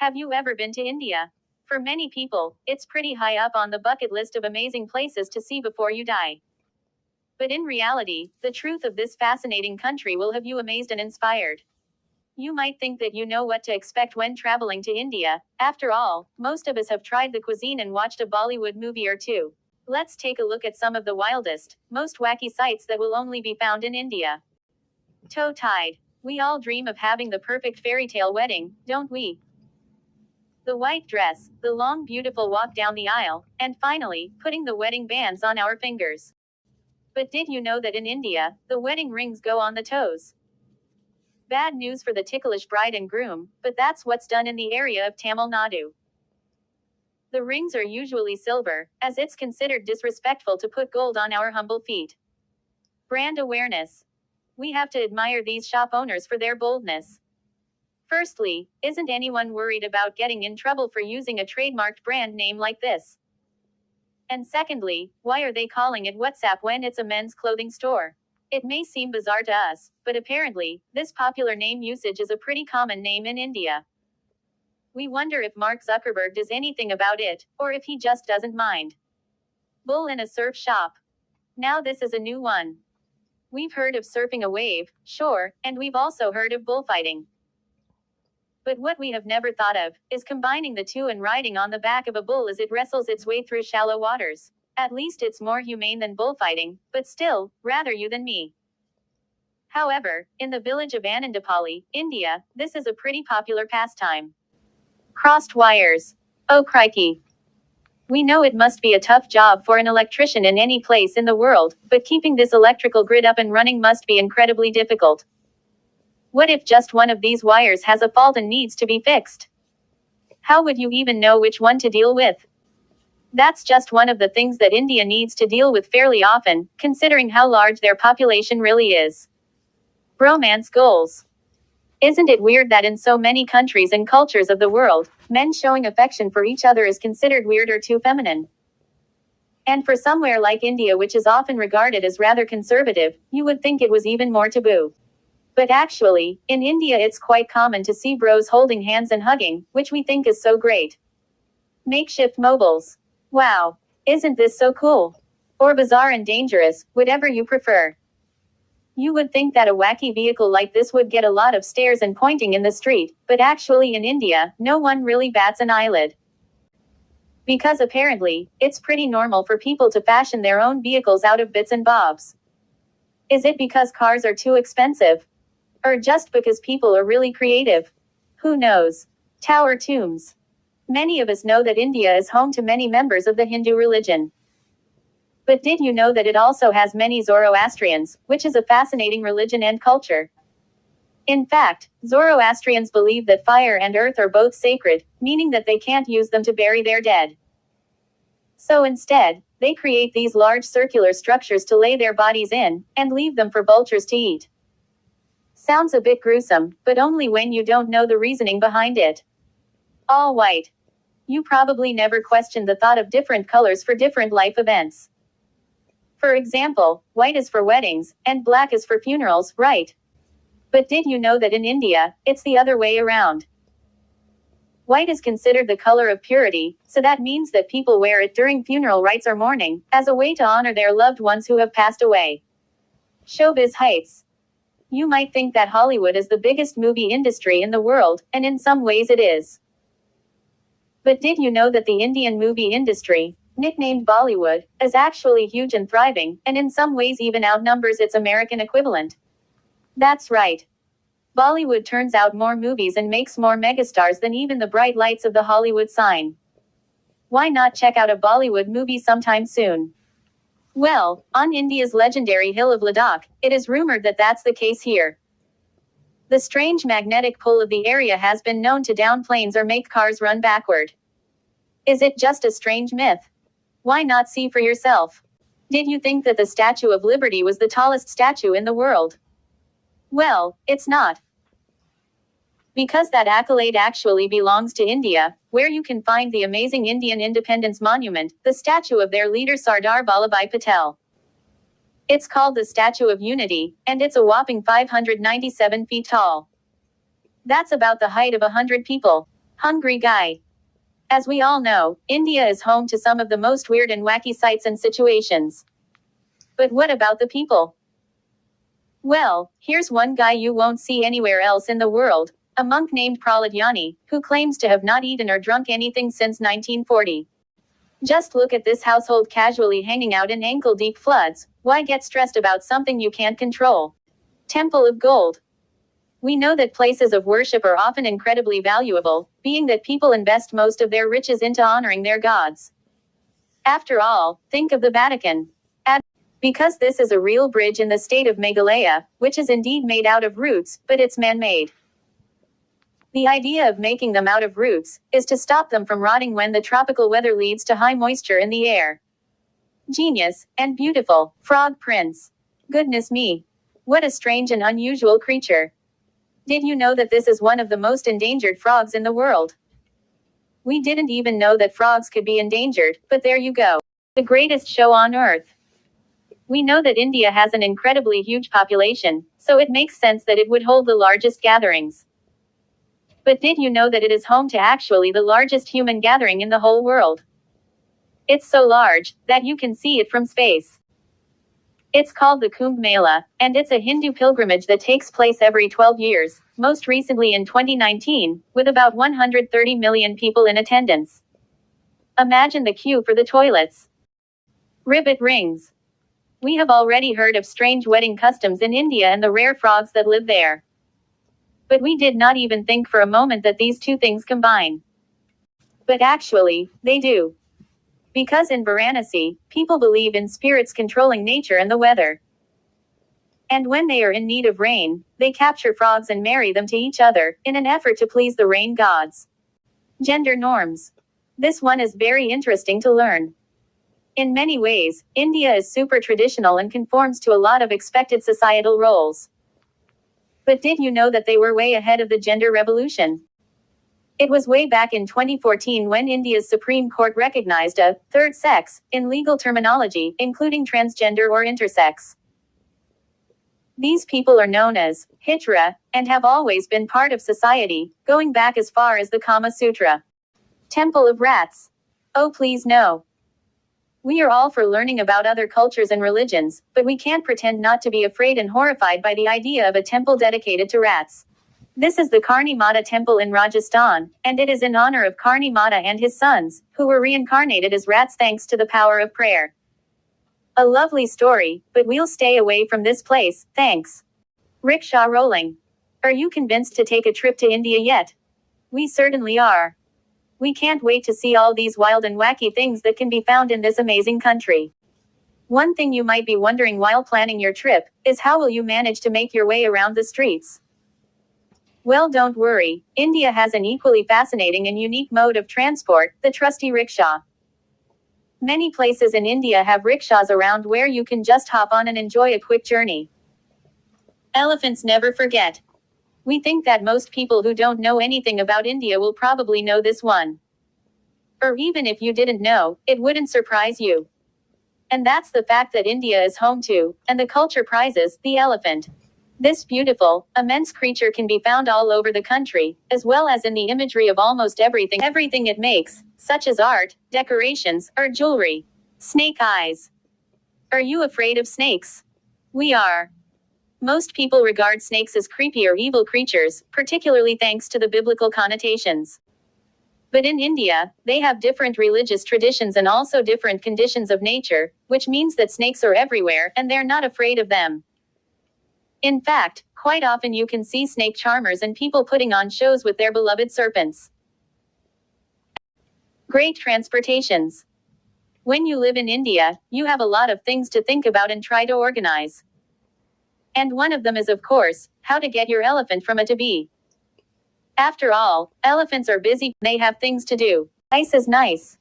Have you ever been to India? For many people, it's pretty high up on the bucket list of amazing places to see before you die. But in reality, the truth of this fascinating country will have you amazed and inspired. You might think that you know what to expect when traveling to India. After all, most of us have tried the cuisine and watched a Bollywood movie or two. Let's take a look at some of the wildest, most wacky sights that will only be found in India. Toe tied. We all dream of having the perfect fairy tale wedding, don't we? The white dress, the long beautiful walk down the aisle, and finally, putting the wedding bands on our fingers. But did you know that in India, the wedding rings go on the toes? Bad news for the ticklish bride and groom, but that's what's done in the area of Tamil Nadu. The rings are usually silver, as it's considered disrespectful to put gold on our humble feet. Brand awareness. We have to admire these shop owners for their boldness. Firstly, isn't anyone worried about getting in trouble for using a trademarked brand name like this? And secondly, why are they calling it WhatsApp when it's a men's clothing store? It may seem bizarre to us, but apparently, this popular name usage is a pretty common name in India. We wonder if Mark Zuckerberg does anything about it, or if he just doesn't mind. Bull in a surf shop. Now this is a new one. We've heard of surfing a wave, sure, and we've also heard of bullfighting. But what we have never thought of, is combining the two and riding on the back of a bull as it wrestles its way through shallow waters. At least it's more humane than bullfighting, but still, rather you than me. However, in the village of Anandapali, India, this is a pretty popular pastime. Crossed wires. Oh crikey. We know it must be a tough job for an electrician in any place in the world, but keeping this electrical grid up and running must be incredibly difficult. What if just one of these wires has a fault and needs to be fixed? How would you even know which one to deal with? That's just one of the things that India needs to deal with fairly often, considering how large their population really is. Bromance goals. Isn't it weird that in so many countries and cultures of the world, men showing affection for each other is considered weird or too feminine? And for somewhere like India, which is often regarded as rather conservative, you would think it was even more taboo. But actually, in India it's quite common to see bros holding hands and hugging, which we think is so great. Makeshift mobiles. Wow. Isn't this so cool? Or bizarre and dangerous, whatever you prefer. You would think that a wacky vehicle like this would get a lot of stares and pointing in the street, but actually in India, no one really bats an eyelid. Because apparently, it's pretty normal for people to fashion their own vehicles out of bits and bobs. Is it because cars are too expensive? Or just because people are really creative? Who knows? Tower tombs. Many of us know that India is home to many members of the Hindu religion. But did you know that it also has many Zoroastrians, which is a fascinating religion and culture? In fact, Zoroastrians believe that fire and earth are both sacred, meaning that they can't use them to bury their dead. So instead, they create these large circular structures to lay their bodies in, and leave them for vultures to eat. Sounds a bit gruesome, but only when you don't know the reasoning behind it. All white. You probably never questioned the thought of different colors for different life events. For example, white is for weddings, and black is for funerals, right? But did you know that in India, it's the other way around? White is considered the color of purity, so that means that people wear it during funeral rites or mourning, as a way to honor their loved ones who have passed away. Showbiz heights. You might think that Hollywood is the biggest movie industry in the world, and in some ways it is. But did you know that the Indian movie industry, nicknamed Bollywood, is actually huge and thriving, and in some ways even outnumbers its American equivalent? That's right. Bollywood turns out more movies and makes more megastars than even the bright lights of the Hollywood sign. Why not check out a Bollywood movie sometime soon? Well, on India's legendary hill of Ladakh, it is rumored that that's the case here. The strange magnetic pull of the area has been known to down planes or make cars run backward. Is it just a strange myth? Why not see for yourself? Did you think that the Statue of Liberty was the tallest statue in the world? Well, it's not. Because that accolade actually belongs to India, where you can find the amazing Indian Independence Monument, the statue of their leader Sardar Vallabhbhai Patel. It's called the Statue of Unity, and it's a whopping 597 feet tall. That's about the height of 100 people. Hungry guy. As we all know, India is home to some of the most weird and wacky sights and situations. But what about the people? Well, here's one guy you won't see anywhere else in the world, a monk named Prahlad Yani, who claims to have not eaten or drunk anything since 1940. Just look at this household casually hanging out in ankle-deep floods. Why get stressed about something you can't control? Temple of Gold. We know that places of worship are often incredibly valuable, being that people invest most of their riches into honoring their gods. After all, think of the Vatican. Because this is a real bridge in the state of Meghalaya, which is indeed made out of roots, but it's man-made. The idea of making them out of roots is to stop them from rotting when the tropical weather leads to high moisture in the air. Genius, and beautiful, frog prince. Goodness me. What a strange and unusual creature. Did you know that this is one of the most endangered frogs in the world? We didn't even know that frogs could be endangered, but there you go. The greatest show on earth. We know that India has an incredibly huge population, so it makes sense that it would hold the largest gatherings. But did you know that it is home to actually the largest human gathering in the whole world? It's so large that you can see it from space. It's called the Kumbh Mela, and it's a Hindu pilgrimage that takes place every 12 years, most recently in 2019, with about 130 million people in attendance. Imagine the queue for the toilets. Ribbit rings. We have already heard of strange wedding customs in India and the rare frogs that live there. But we did not even think for a moment that these two things combine. But actually, they do. Because in Varanasi, people believe in spirits controlling nature and the weather. And when they are in need of rain, they capture frogs and marry them to each other, in an effort to please the rain gods. Gender norms. This one is very interesting to learn. In many ways, India is super traditional and conforms to a lot of expected societal roles. But did you know that they were way ahead of the gender revolution? It was way back in 2014 when India's Supreme Court recognized a third sex in legal terminology, including transgender or intersex. These people are known as Hijra and have always been part of society, going back as far as the Kama Sutra. Temple of Rats. Oh, please no. We are all for learning about other cultures and religions, but we can't pretend not to be afraid and horrified by the idea of a temple dedicated to rats. This is the Karni Mata temple in Rajasthan, and it is in honor of Karni Mata and his sons, who were reincarnated as rats thanks to the power of prayer. A lovely story, but we'll stay away from this place, thanks. Rickshaw rolling. Are you convinced to take a trip to India yet? We certainly are. We can't wait to see all these wild and wacky things that can be found in this amazing country. One thing you might be wondering while planning your trip is how will you manage to make your way around the streets? Well, don't worry, India has an equally fascinating and unique mode of transport, the trusty rickshaw. Many places in India have rickshaws around where you can just hop on and enjoy a quick journey. Elephants never forget. We think that most people who don't know anything about India will probably know this one. Or even if you didn't know, it wouldn't surprise you. And that's the fact that India is home to, and the culture prizes, the elephant. This beautiful, immense creature can be found all over the country, as well as in the imagery of almost everything it makes, such as art, decorations, or jewelry. Snake eyes. Are you afraid of snakes? We are. Most people regard snakes as creepy or evil creatures, particularly thanks to the biblical connotations. But in India, they have different religious traditions and also different conditions of nature, which means that snakes are everywhere, and they're not afraid of them. In fact, quite often you can see snake charmers and people putting on shows with their beloved serpents. Great transportations. When you live in India, you have a lot of things to think about and try to organize. And one of them is, of course, how to get your elephant from A to B. After all, elephants are busy, they have things to do. Nice is nice.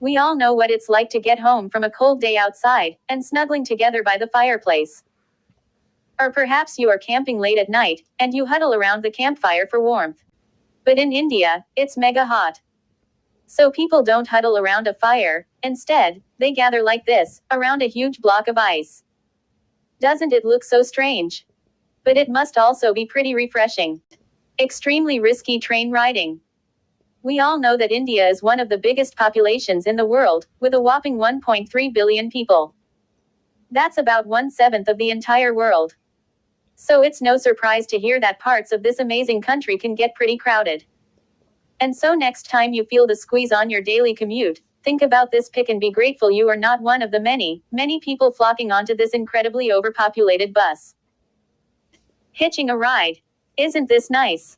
We all know what it's like to get home from a cold day outside, and snuggling together by the fireplace. Or perhaps you are camping late at night, and you huddle around the campfire for warmth. But in India, it's mega hot. So people don't huddle around a fire, instead, they gather like this, around a huge block of ice. Doesn't it look so strange? But it must also be pretty refreshing. Extremely risky train riding. We all know that India is one of the biggest populations in the world, with a whopping 1.3 billion people. That's about 1/7 of the entire world. So it's no surprise to hear that parts of this amazing country can get pretty crowded. And so next time you feel the squeeze on your daily commute, think about this pic and be grateful you are not one of the many, many people flocking onto this incredibly overpopulated bus. Hitching a ride. Isn't this nice?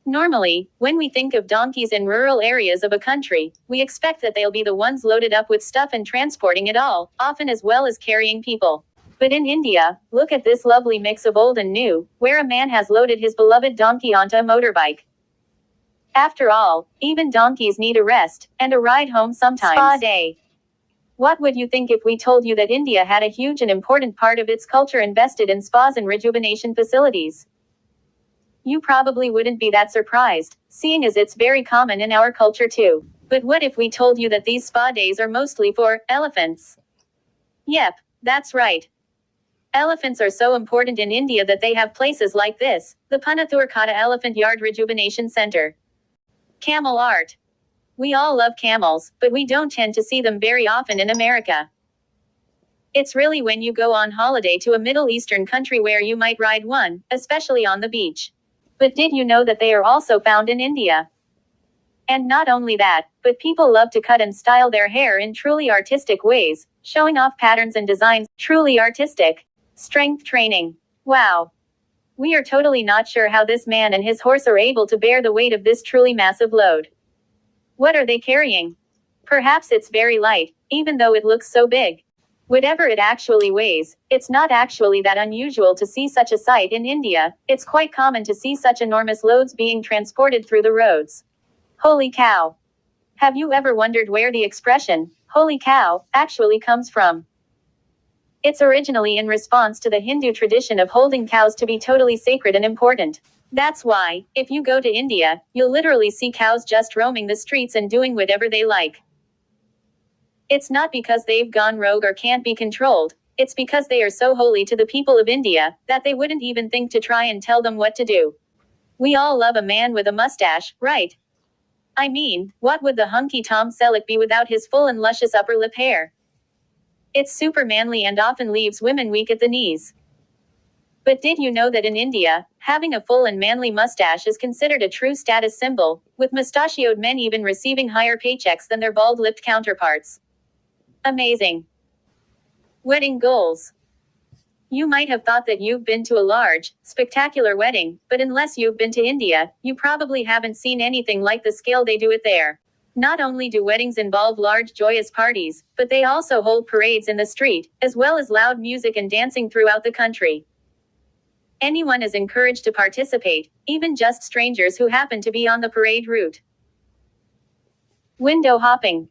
Normally, when we think of donkeys in rural areas of a country, we expect that they'll be the ones loaded up with stuff and transporting it all, often as well as carrying people. But in India, look at this lovely mix of old and new, where a man has loaded his beloved donkey onto a motorbike. After all, even donkeys need a rest, and a ride home sometimes. Spa day. What would you think if we told you that India had a huge and important part of its culture invested in spas and rejuvenation facilities? You probably wouldn't be that surprised, seeing as it's very common in our culture too. But what if we told you that these spa days are mostly for elephants? Yep, that's right. Elephants are so important in India that they have places like this, the Punathur Kata Elephant Yard Rejuvenation Center. Camel art. We all love camels, but we don't tend to see them very often in America. It's really when you go on holiday to a Middle Eastern country where you might ride one, especially on the beach. But did you know that they are also found in India? And not only that, but people love to cut and style their hair in truly artistic ways, showing off patterns and designs. Truly artistic. Strength training. Wow. We are totally not sure how this man and his horse are able to bear the weight of this truly massive load. What are they carrying? Perhaps it's very light, even though it looks so big. Whatever it actually weighs, it's not actually that unusual to see such a sight in India. It's quite common to see such enormous loads being transported through the roads. Holy cow! Have you ever wondered where the expression, holy cow, actually comes from? It's originally in response to the Hindu tradition of holding cows to be totally sacred and important. That's why, if you go to India, you'll literally see cows just roaming the streets and doing whatever they like. It's not because they've gone rogue or can't be controlled, it's because they are so holy to the people of India, that they wouldn't even think to try and tell them what to do. We all love a man with a mustache, right? I mean, what would the hunky Tom Selleck be without his full and luscious upper lip hair? It's super manly and often leaves women weak at the knees. But did you know that in India, having a full and manly mustache is considered a true status symbol, with mustachioed men even receiving higher paychecks than their bald-lipped counterparts? Amazing. Wedding goals. You might have thought that you've been to a large, spectacular wedding, but unless you've been to India, you probably haven't seen anything like the scale they do it there. Not only do weddings involve large joyous parties, but they also hold parades in the street, as well as loud music and dancing throughout the country. Anyone is encouraged to participate, even just strangers who happen to be on the parade route. Window hopping.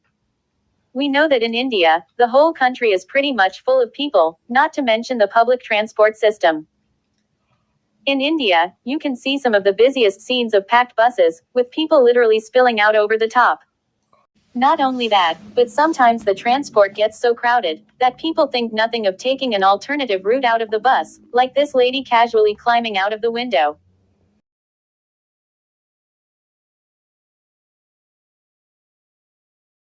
We know that in India, the whole country is pretty much full of people, not to mention the public transport system. In India, you can see some of the busiest scenes of packed buses, with people literally spilling out over the top. Not only that, but sometimes the transport gets so crowded, that people think nothing of taking an alternative route out of the bus, like this lady casually climbing out of the window.